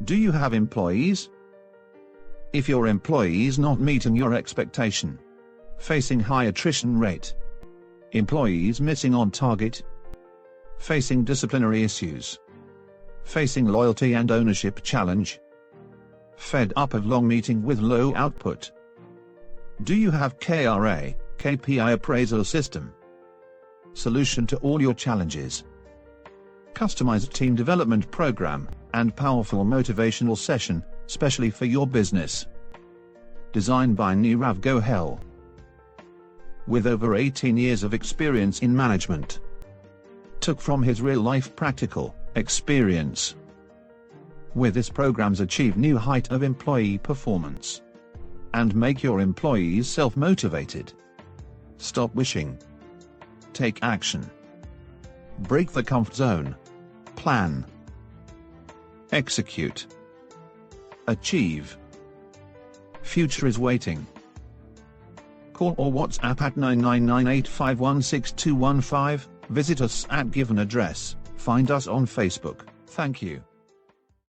Do you have employees? If your employees not meeting your expectation, facing high attrition rate, employees missing on target, facing disciplinary issues, facing loyalty and ownership challenge, fed up of long meeting with low output. Do you have KRA, KPI appraisal system? Solution to all your challenges. Customized team development program, and powerful motivational session, specially for your business. Designed by Nirav Gohel. With over 18 years of experience in management. Took from his real-life practical experience. With this programs achieve new height of employee performance. And make your employees self-motivated. Stop wishing. Take action. Break the comfort zone. Plan. Execute. Achieve. Future is waiting. Call or WhatsApp at 9998516215. Visit us at given address. Find us on Facebook. Thank you.